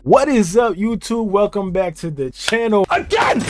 What is up, YouTube? Welcome back to the channel again.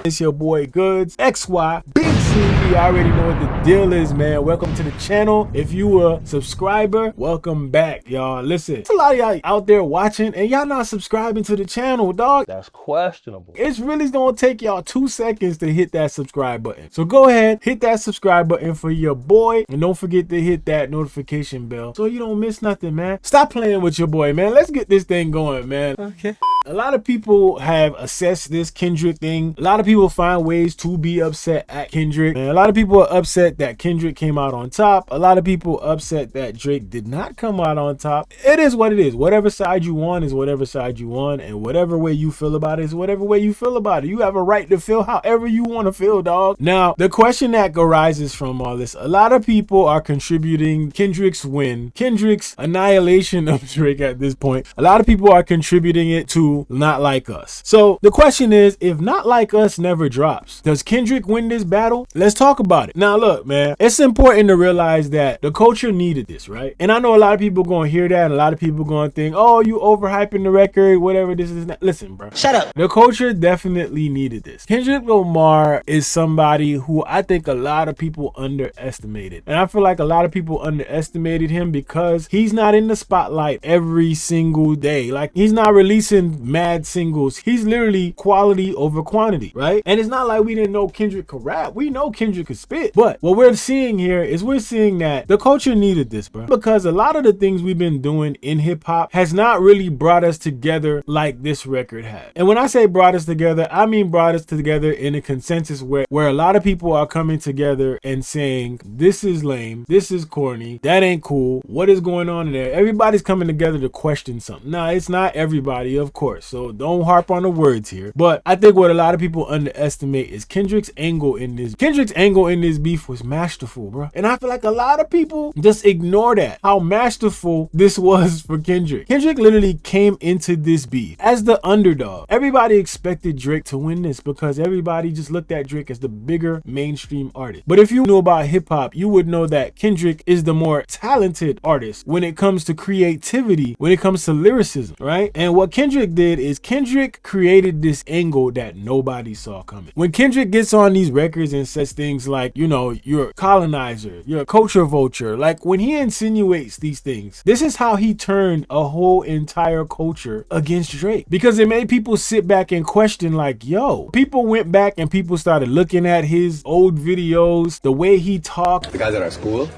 It's your boy Goods XY BigZoeTV. I already know what the deal is, man. Welcome to the channel. If you a subscriber, welcome back, y'all. Listen, it's a lot of y'all out there watching and y'all not subscribing to the channel, dog. That's questionable. It's really gonna take y'all 2 seconds to hit that subscribe button. So go ahead, hit that subscribe button for your boy, and don't forget to hit that notification bell so you don't miss nothing, man. Stop playing with your boy, man. Let's get this thing going, man. Okay. A lot of people have assessed this Kendrick thing. A lot of people find ways to be upset at Kendrick. And a lot of people are upset that Kendrick came out on top. A lot of people upset that Drake did not come out on top. It is what it is. Whatever side you want is whatever side you want. And whatever way you feel about it is whatever way you feel about it. You have a right to feel however you want to feel, dog. Now, the question that arises from all this, a lot of people are contributing Kendrick's win, Kendrick's annihilation of Drake at this point. A lot of people are contributing it to Not Like Us. So the question is, if Not Like Us never drops, does Kendrick win this battle? Let's talk about it. Now look, man, it's important to realize that the culture needed this, right? And I know a lot of people gonna hear that and a lot of people gonna think, oh, you overhyping the record, whatever this is. Listen, bro, shut up. The culture definitely needed this. Kendrick Lamar is somebody who I think a lot of people underestimated. And I feel like a lot of people underestimated him because he's not in the spotlight every single day. Like, he's not releasing mad singles. He's literally quality over quantity, right? And it's not like we didn't know Kendrick could rap. We know Kendrick could spit. But what we're seeing here is we're seeing that the culture needed this, bro. Because a lot of the things we've been doing in hip hop has not really brought us together like this record had. And when I say brought us together, I mean brought us together in a consensus where a lot of people are coming together and saying, this is lame, this is corny, that ain't cool, what is going on in there? Everybody's coming together to question something. Now, it's not everybody, of course, so don't harp on the words here. But I think what a lot of people underestimate is Kendrick's angle in this. Kendrick's angle in this beef was masterful, bro. And I feel like a lot of people just ignore that, how masterful this was for Kendrick. Kendrick literally came into this beef as the underdog. Everybody expected Drake to win this because everybody just looked at Drake as the bigger mainstream artist. But if you knew about hip hop, you would know that Kendrick is the more talented artist when it comes to creativity, when it comes to lyricism, right? And what Kendrick did is Kendrick created this angle that nobody saw coming. When Kendrick gets on these records and says things like, you know, you're a colonizer, you're a culture vulture, like when he insinuates these things, this is how he turned a whole entire culture against Drake, because it made people sit back and question, like, yo, people went back and people started looking at his old videos, the way he talked. The guys at our school,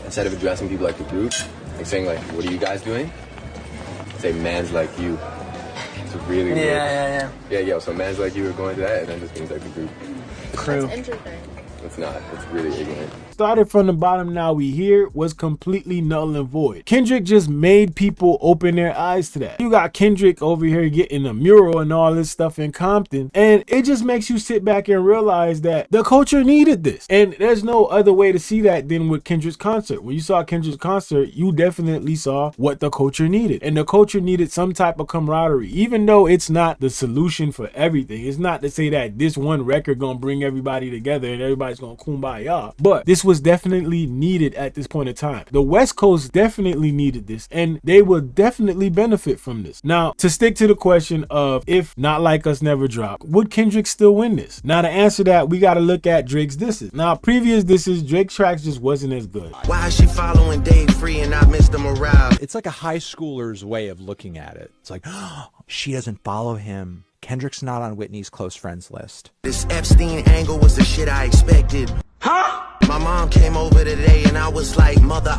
instead of addressing people like the group, like saying like, what are you guys doing? Say man's like you. It's really weird. Yeah, so man's like you are going to that, and then just means like the group. Crew. That's interesting. It's not. It's really ignorant. Started from the bottom, now we here, was completely null and void. Kendrick just made people open their eyes to that. You got Kendrick over here getting a mural and all this stuff in Compton, and it just makes you sit back and realize that the culture needed this. And there's no other way to see that than with Kendrick's concert. When you saw Kendrick's concert, you definitely saw what the culture needed. And the culture needed some type of camaraderie, even though it's not the solution for everything. It's not to say that this one record gonna bring everybody together and everybody's gonna kumbaya, but this was definitely needed at this point in time. The West Coast definitely needed this, and they will definitely benefit from this. Now, to stick to the question of if Not Like Us never dropped, would Kendrick still win this? Now, to answer that, we got to look at Drake's disses. Now, previous disses, Drake's tracks just wasn't as good. Why is she following Dave Free and not Mr. Morale? It's like a high schooler's way of looking at it. It's like, oh, she doesn't follow him. Kendrick's not on Whitney's close friends list. This Epstein angle was the shit I expected. Huh? My mom came over today and I was like, mother,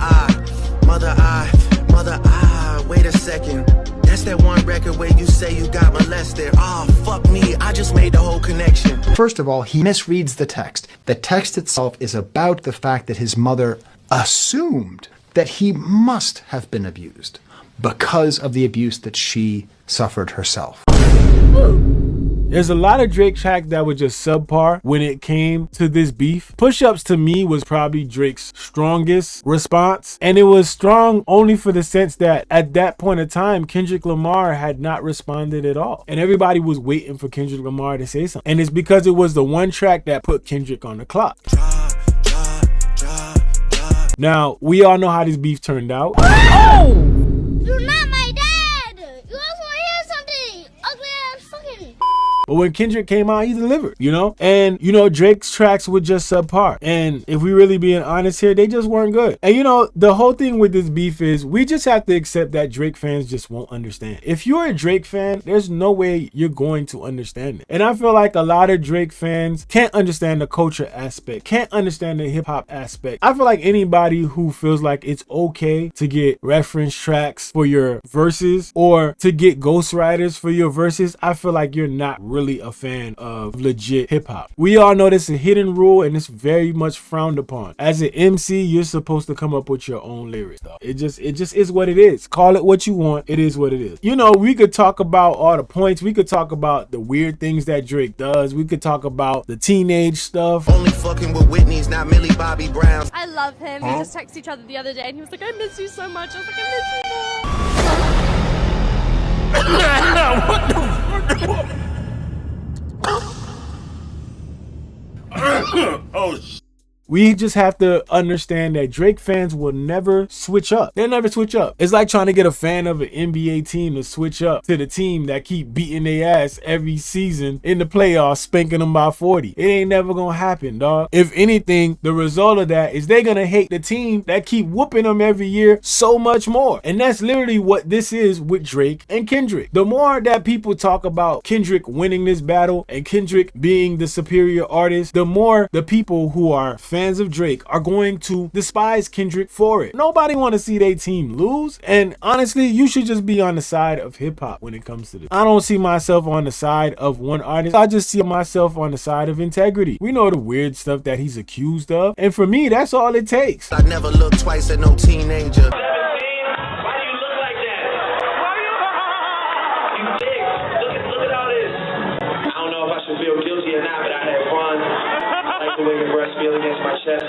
wait a second. That's that one record where you say you got molested. Oh, fuck me, I just made the whole connection. First of all, he misreads the text. The text itself is about the fact that his mother assumed that he must have been abused because of the abuse that she suffered herself. There's a lot of Drake tracks that were just subpar when it came to this beef. Push Ups to me was probably Drake's strongest response, and it was strong only for the sense that at that point in time, Kendrick Lamar had not responded at all, and everybody was waiting for Kendrick Lamar to say something. And it's because it was the one track that put Kendrick on the clock. Now, we all know how this beef turned out. Oh! You're not my dad! You But when Kendrick came out, he delivered, you know? And, you know, Drake's tracks were just subpar. And if we really being honest here, they just weren't good. And, you know, the whole thing with this beef is we just have to accept that Drake fans just won't understand. If you're a Drake fan, there's no way you're going to understand it. And I feel like a lot of Drake fans can't understand the culture aspect, can't understand the hip hop aspect. I feel like anybody who feels like it's okay to get reference tracks for your verses or to get ghostwriters for your verses, I feel like you're not really a fan of legit hip hop. We all know this is a hidden rule and it's very much frowned upon. As an MC, you're supposed to come up with your own lyrics, though. It just is what it is. Call it what you want. It is what it is. You know, we could talk about all the points. We could talk about the weird things that Drake does. We could talk about the teenage stuff. Only fucking with Whitney's, not Millie Bobby Brown. I love him. We just texted each other the other day and he was like, I miss you so much. I was like, I miss you more. Oh, we just have to understand that Drake fans will never switch up. They'll never switch up. It's like trying to get a fan of an NBA team to switch up to the team that keep beating their ass every season in the playoffs, spanking them by 40. It ain't never gonna happen, dog. If anything, the result of that is they're gonna hate the team that keep whooping them every year so much more. And that's literally what this is with Drake and Kendrick. The more that people talk about Kendrick winning this battle and Kendrick being the superior artist, the more the people who are fans of Drake are going to despise Kendrick for it. Nobody want to see their team lose. And honestly, you should just be on the side of hip hop when it comes to this. I don't see myself on the side of one artist. I just see myself on the side of integrity. We know the weird stuff that he's accused of. And for me, that's all it takes. I never looked twice at no teenager. The way your breasts feel against my chest.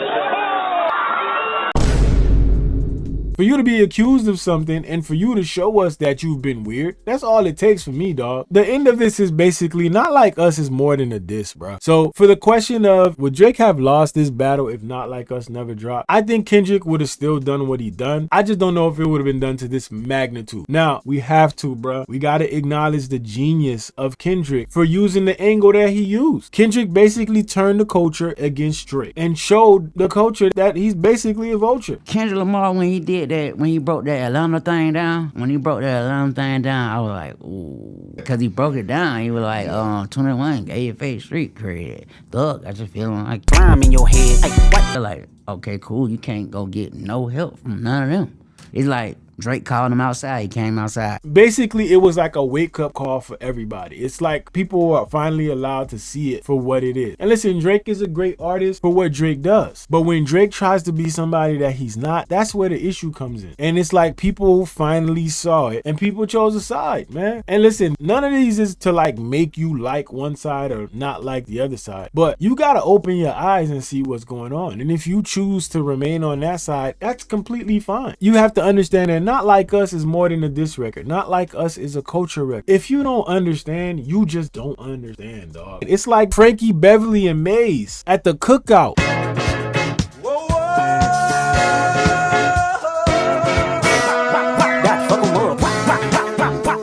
For you to be accused of something and for you to show us that you've been weird, that's all it takes for me, dog. The end of this is basically Not Like Us is more than a diss, bro. So for the question of would Drake have lost this battle if Not Like Us never dropped, I think Kendrick would have still done what he done. I just don't know if it would have been done to this magnitude. Now, we have to, bro. We got to acknowledge the genius of Kendrick for using the angle that he used. Kendrick basically turned the culture against Drake and showed the culture that he's basically a vulture. Kendrick Lamar, when he did that, when he broke that Atlanta thing down, I was like, ooh. Because he broke it down, he was like, 21, AFA street credit. Thug, I just feeling like slime in your head. Like, like, okay, cool, you can't go get no help from none of them. It's like, Drake called him outside. He came outside. Basically, it was like a wake-up call for everybody. It's like people are finally allowed to see it for what it is. And listen, Drake is a great artist for what Drake does. But when Drake tries to be somebody that he's not, that's where the issue comes in. And it's like people finally saw it and people chose a side, man. And listen, none of these is to like make you like one side or not like the other side. But you got to open your eyes and see what's going on. And if you choose to remain on that side, that's completely fine. You have to understand that Not Like Us is more than a diss record. Not Like Us is a culture record. If you don't understand, you just don't understand, dog. It's like Frankie Beverly and Maze at the cookout.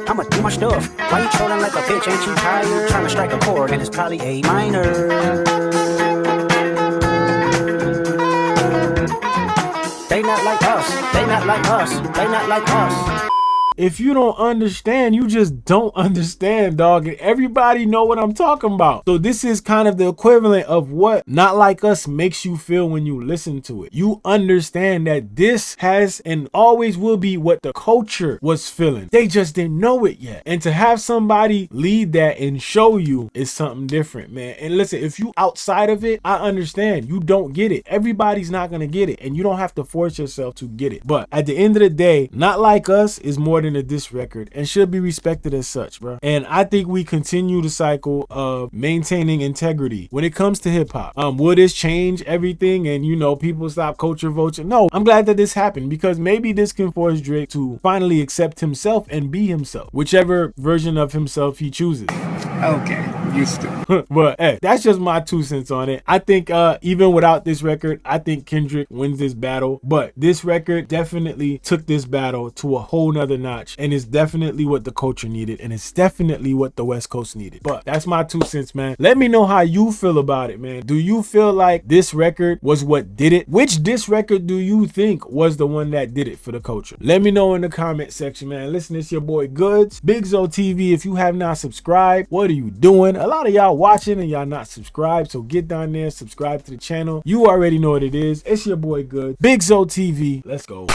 I'ma do my stuff. Why you trolling like a bitch? Ain't you tired? Trying to strike a chord and it's probably A minor. They not like us. They not like us. They not like us. If you don't understand, you just don't understand, dog. And everybody know what I'm talking about. So this is kind of the equivalent of what Not Like Us makes you feel when you listen to it. You understand that this has and always will be what the culture was feeling. They just didn't know it yet. And to have somebody lead that and show you is something different, man. And listen, if you outside of it, I understand. You don't get it. Everybody's not going to get it. And you don't have to force yourself to get it. But at the end of the day, Not Like Us is more than a diss record and should be respected as such, bro. And I think we continue the cycle of maintaining integrity when it comes to hip hop. Will this change everything and people stop culture vulture? No, I'm glad that this happened because maybe this can force Drake to finally accept himself and be himself, whichever version of himself he chooses. Okay. used to. But hey, that's just my 2 cents on it. I think even without this record, I think Kendrick wins this battle. But this record definitely took this battle to a whole nother notch. And it's definitely what the culture needed. And it's definitely what the West Coast needed. But that's my 2 cents, man. Let me know how you feel about it, man. Do you feel like this record was what did it? Which diss record do you think was the one that did it for the culture? Let me know in the comment section, man. Listen, it's your boy Goods, BigZoeTV. If you have not subscribed, what are you doing? A lot of y'all watching and y'all not subscribed, so get down there, subscribe to the channel. You already know what it is. It's your boy Goods, BigZoeTV. Let's go.